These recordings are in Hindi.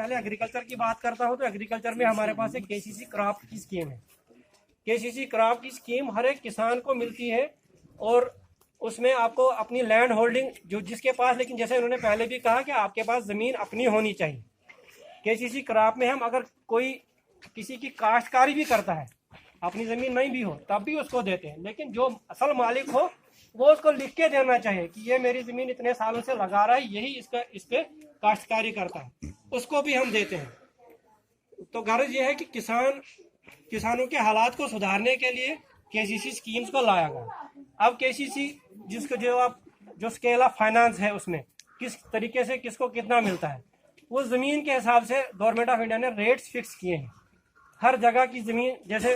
पहले एग्रीकल्चर की बात करता हूँ तो एग्रीकल्चर में हमारे पास एक केसीसी क्रॉप की स्कीम है। केसीसी क्रॉप की स्कीम हर एक किसान को मिलती है और उसमें आपको अपनी लैंड होल्डिंग जो जिसके पास, लेकिन जैसे उन्होंने पहले भी कहा कि आपके पास ज़मीन अपनी होनी चाहिए। केसीसी क्रॉप में हम अगर कोई किसी की काश्तकारी भी करता है, अपनी ज़मीन नहीं भी हो तब भी उसको देते हैं, लेकिन जो असल मालिक हो वो उसको लिख के देना चाहिए कि ये मेरी ज़मीन इतने सालों से लगा रहा है, यही इस पे काश्तकारी करता है, उसको भी हम देते हैं। तो गर्ज ये है कि किसानों के हालात को सुधारने के लिए केसीसी स्कीम्स को लाया गया। अब केसीसी जिसको जो स्केल ऑफ फाइनेंस है उसमें किस तरीके से किसको कितना मिलता है, वो ज़मीन के हिसाब से गवर्नमेंट ऑफ इंडिया ने रेट्स फिक्स किए हैं। हर जगह की ज़मीन, जैसे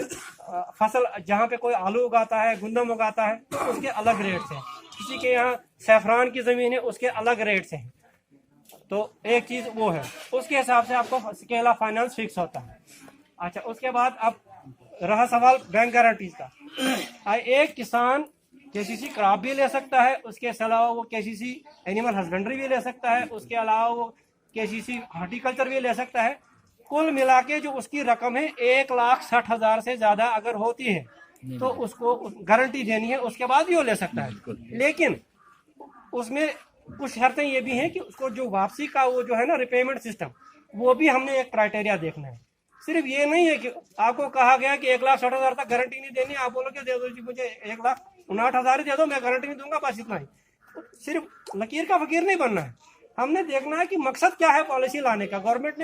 फसल जहाँ पे कोई आलू उगाता है, गुंदम उगाता है, तो उसके अलग रेट्स हैं। किसी के यहाँ सैफरान की ज़मीन है, उसके अलग रेट्स हैं। तो एक चीज़ वो है, उसके हिसाब से आपको स्केल ऑफ फाइनेंस फिक्स होता है। अच्छा, उसके बाद अब रहा सवाल बैंक गारंटीज का। एक किसान केसीसी क्रॉप भी ले सकता है, उसके अलावा वो केसीसी एनिमल हस्बेंड्री भी ले सकता है, उसके अलावा वो केसीसी हॉर्टिकल्चर भी ले सकता है। कुल मिला के जो उसकी रकम है 1,60,000 से ज़्यादा अगर होती है तो उसको गारंटी देनी है, उसके बाद भी वो ले सकता है। लेकिन उसमें कुछ शर्तें ये भी हैं कि उसको जो वापसी का वो जो है ना रिपेमेंट सिस्टम, वो भी हमने एक क्राइटेरिया देखना है। सिर्फ ये नहीं है कि आपको कहा गया कि 1,60,000 तक गारंटी नहीं देनी, आप बोलोगे दे दो जी मुझे 1,59,000 ही दे दो, मैं गारंटी नहीं दूंगा, बस इतना ही। सिर्फ लकीर का फकीर नहीं बनना है, हमने देखना है कि मकसद क्या है पॉलिसी लाने का। गवर्नमेंट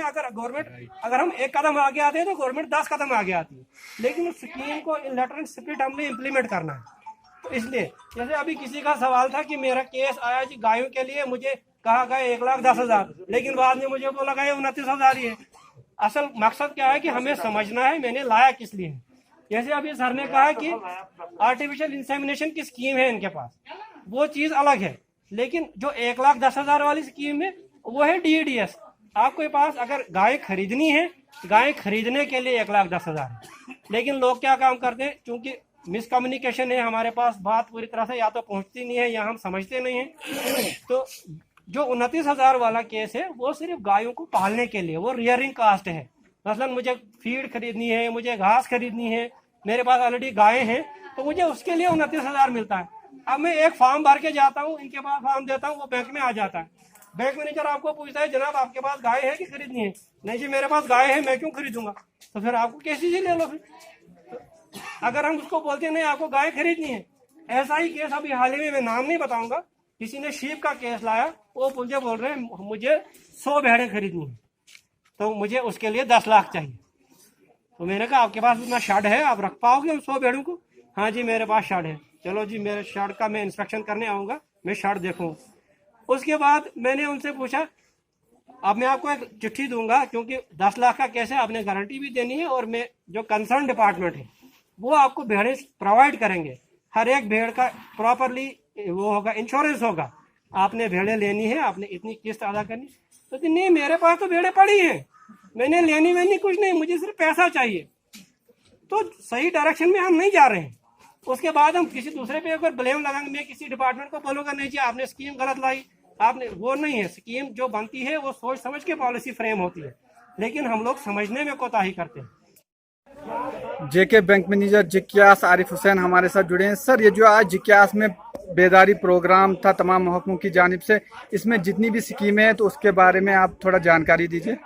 अगर हम एक कदम आगे आते हैं तो गवर्नमेंट 10 कदम आगे आती है, लेकिन उस स्कीम को इन लेटर एंड स्पिरिट हमने इम्प्लीमेंट करना है। तो इसलिए जैसे अभी किसी का सवाल था कि मेरा केस आया जी गायों के लिए, मुझे कहा गया 1,10,000, लेकिन बाद में मुझे बोला गया 29,000 ही है। असल मकसद क्या है कि हमें समझना है मैंने लाया किस लिए है। जैसे अभी सर ने कहा कि आर्टिफिशियल इंसेमिनेशन की स्कीम है इनके पास, वो चीज अलग है, लेकिन जो 1,10,000 वाली स्कीम है वो है DEDS। आपके पास अगर गाय खरीदनी है, गाय खरीदने के लिए 1,10,000 है, लेकिन लोग क्या काम करते हैं, चूंकि मिसकम्युनिकेशन है, हमारे पास बात पूरी तरह से या तो पहुंचती नहीं है या हम समझते नहीं है। तो जो 29,000 वाला केस है वो सिर्फ गायों को पालने के लिए, वो रियरिंग कास्ट है। मसलन मुझे फीड खरीदनी है, मुझे घास खरीदनी है, मेरे पास ऑलरेडी गायें हैं, तो मुझे उसके लिए 29,000 मिलता है। अब मैं एक फॉर्म भर के जाता हूँ, इनके पास फॉर्म देता हूँ, वो बैंक में आ जाता है। बैंक मैनेजर आपको पूछता है जनाब आपके पास गाय है कि खरीदनी है? नहीं जी मेरे पास गाय है, मैं क्यों खरीदूंगा? तो फिर आपको केसीसी ले लो। फिर अगर हम उसको बोलते हैं नहीं आपको गाय खरीदनी है, ऐसा ही केस अभी हाल ही में, मैं नाम नहीं बताऊंगा, किसी ने शीप का केस लाया, वो मुझे बोल रहे हैं मुझे 100 भेड़ें खरीदनी है, तो मुझे उसके लिए 10 लाख चाहिए। तो मैंने कहा आपके पास इतना शर्ट है, आप रख पाओगे उन 100 भेड़ों को? हाँ जी मेरे पास शर्ट है। चलो जी मेरे शर्ट का मैं इंस्पेक्शन करने आऊँगा, मैं शर्ट देखूँ। उसके बाद मैंने उनसे पूछा अब मैं आपको एक चिट्ठी दूंगा, क्योंकि 10 लाख का केस है, आपने गारंटी भी देनी है, और मैं जो कंसर्न डिपार्टमेंट है वो आपको भेड़ें प्रोवाइड करेंगे, हर एक भेड़ का प्रॉपरली वो होगा, इंश्योरेंस होगा, आपने भेड़ें लेनी है, आपने इतनी किस्त अदा करनी। तो नहीं मेरे पास तो भेड़ें पड़ी हैं, मैंने लेनी वेनी कुछ नहीं, मुझे सिर्फ पैसा चाहिए। तो सही डायरेक्शन में हम नहीं जा रहे हैं। उसके बाद हम किसी दूसरे पे अगर ब्लेम लगाएंगे, मैं किसी डिपार्टमेंट को बोलूंगा नहीं जी आपने स्कीम गलत लाई, आपने, वो नहीं है। स्कीम जो बनती है वो सोच समझ के पॉलिसी फ्रेम होती है, लेकिन हम लोग समझने में कोताही करते हैं। जेके बैंक मैनेजर जिक्यास आरिफ हुसैन हमारे साथ जुड़े हैं। सर ये जो आज जिक्यास में बेदारी प्रोग्राम था तमाम महकमों की जानिब से, इसमें जितनी भी स्कीमें हैं तो उसके बारे में आप थोड़ा जानकारी दीजिए।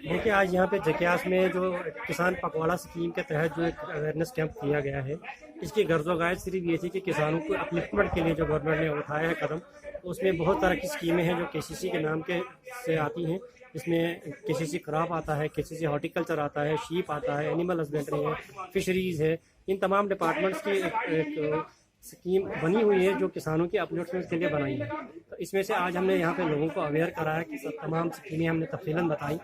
देखिए आज यहाँ पे जिक्यास में जो किसान पखवाड़ा स्कीम के तहत जो एक अवेयरनेस कैंप किया गया है, इसकी गर्ज़ो गायत सिर्फ ये थी कि किसानों को अपलिफ्टमेंट के लिए जो गवर्नमेंट ने उठाया है कदम, उसमें बहुत तरह की स्कीमें हैं जो केसीसी के नाम के से आती हैं। इसमें केसीसी क्रॉप आता है, केसीसी हॉर्टिकल्चर आता है, शीप आता है, एनिमल हस्बेंड्री है, फिशरीज़ है। इन तमाम डिपार्टमेंट्स की एक स्कीम बनी हुई है जो किसानों की अपलिफ्टमेंट के लिए बनाई है। तो इसमें से आज हमने यहाँ पे लोगों को अवेयर कराया कि सब तमाम स्कीमें हमने तफसीलन बताई,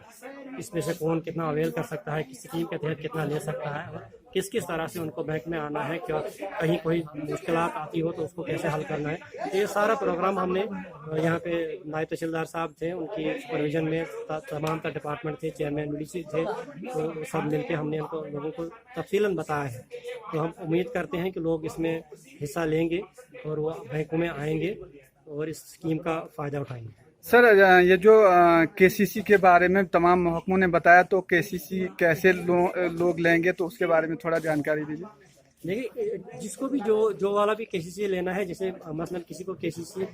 इसमें से कौन कितना अवेयर कर सकता है, किस स्कीम के तहत कितना ले सकता है, और किस किस तरह से उनको बैंक में आना है, क्या कहीं कोई मुश्किलात आती हो तो उसको कैसे हल करना है। तो ये सारा प्रोग्राम हमने यहाँ पे नायब तहसीलदार साहब थे, उनकी सुपरविजन में तमाम तर डिपार्टमेंट थे, चेयरमैन मिलिट्री थे, तो सब मिलकर हमने उनको लोगों को तफसीलन बताया है। तो हम उम्मीद करते हैं कि लोग इसमें हिस्सा लेंगे और वो बैंकों में आएंगे और इस स्कीम का फ़ायदा उठाएंगे। सर ये जो केसीसी के बारे में तमाम महकमों ने बताया, तो केसीसी कैसे लोग लेंगे, तो उसके बारे में थोड़ा जानकारी दीजिए। देखिए, जिसको भी जो वाला भी केसीसी लेना है, जैसे मसलन किसी को केसीसी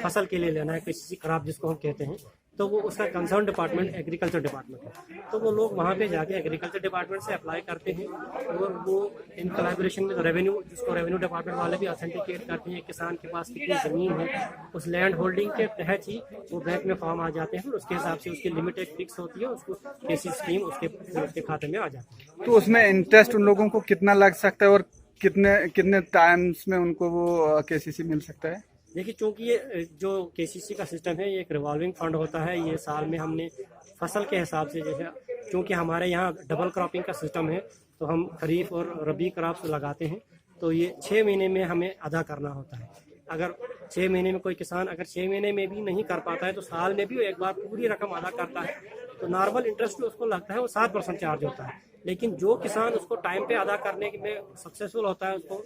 फसल के लिए लेना है, केसीसी क्रॉप जिसको हम कहते हैं, तो वो उसका कंसर्न डिपार्टमेंट एग्रीकल्चर डिपार्टमेंट है। तो वो लोग वहाँ पे जाके एग्रीकल्चर डिपार्टमेंट से अप्लाई करते हैं और वो इन कोलैबोरेशन में रेवेन्यू, जिसको रेवेन्यू डिपार्टमेंट वाले भी ऑथेंटिकेट करते हैं किसान के पास कितनी ज़मीन है, उस लैंड होल्डिंग के तहत ही वो बैंक में फॉर्म आ जाते हैं और उसके हिसाब से उसकी लिमिट एक फिक्स होती है, उसको केसी स्कीम उसके खाते में आ जाती है। तो उसमें इंटरेस्ट उन लोगों को कितना लग सकता है और कितने टाइम्स में उनको वो केसीसी मिल सकता है? देखिए, चूंकि ये जो केसीसी का सिस्टम है, ये एक रिवॉल्विंग फंड होता है। ये साल में हमने फसल के हिसाब से, जैसे चूंकि हमारे यहाँ डबल क्रॉपिंग का सिस्टम है, तो हम खरीफ और रबी क्रॉप्स लगाते हैं, तो ये 6 महीने में हमें अदा करना होता है। अगर 6 महीने में कोई किसान अगर 6 महीने में भी नहीं कर पाता है, तो साल में भी वो एक बार पूरी रकम अदा करता है, तो नॉर्मल इंटरेस्ट जो उसको लगता है वो 7% चार्ज होता है। लेकिन जो किसान उसको टाइम पे अदा करने में सक्सेसफुल होता है, उसको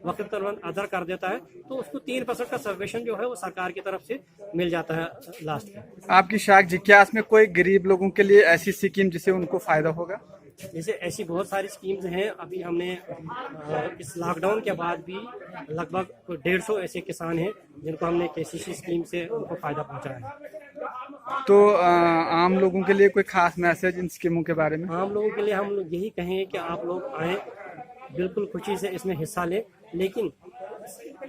वक्त पर अदा कर देता है, तो उसको 3% का सबवेशन जो है वो सरकार की तरफ से मिल जाता है लास्ट में। आपकी शाख जिज्ञास में कोई गरीब लोगों के लिए ऐसी स्कीम जिससे उनको फायदा होगा? जैसे ऐसी बहुत सारी स्कीम्स हैं। अभी हमने इस लॉकडाउन के बाद भी लगभग 150 ऐसे किसान हैं जिनको हमने केसीसी स्कीम से उनको फायदा पहुंचाया है। तो आम लोगों के लिए कोई खास मैसेज इन स्कीमों के बारे में? आम लोगों के लिए हम लोग यही कहें कि आप लोग आएँ, बिल्कुल खुशी से इसमें हिस्सा लें, लेकिन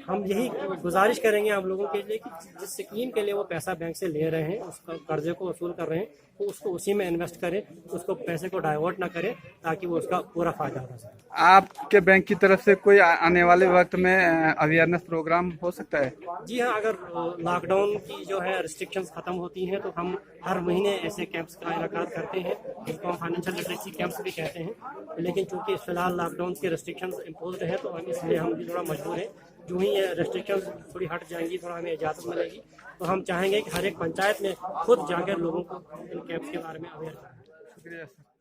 हम यही गुजारिश करेंगे आप लोगों के लिए कि जिस स्कीम के लिए वो पैसा बैंक से ले रहे हैं, उसका कर्जे को वसूल कर रहे हैं, तो उसको उसी में इन्वेस्ट करें, उसको पैसे को डाइवर्ट ना करें, ताकि वो उसका पूरा फायदा उठा सके। आपके बैंक की तरफ से कोई आने वाले वक्त में अवेयरनेस प्रोग्राम हो सकता है? जी हाँ, अगर लॉकडाउन की जो है रिस्ट्रिक्शंस खत्म होती हैं, तो हम हर महीने ऐसे कैंप्स का इनेकाद करते हैं, जिसको हम फाइनेंशियल लिटरेसी कैंप्स भी कहते हैं। लेकिन चूंकि फिलहाल लॉकडाउन की रिस्ट्रिक्शंस इम्पोज है, तो इसलिए हम भी थोड़ा मजबूर हैं। जो ही ये रिस्ट्रिक्शंस थोड़ी हट जाएंगी, थोड़ा हमें इजाज़त मिलेगी, तो हम चाहेंगे कि हर एक पंचायत में खुद जाकर लोगों को इन कैंप्स के बारे में अवेयर करें। शुक्रिया सर।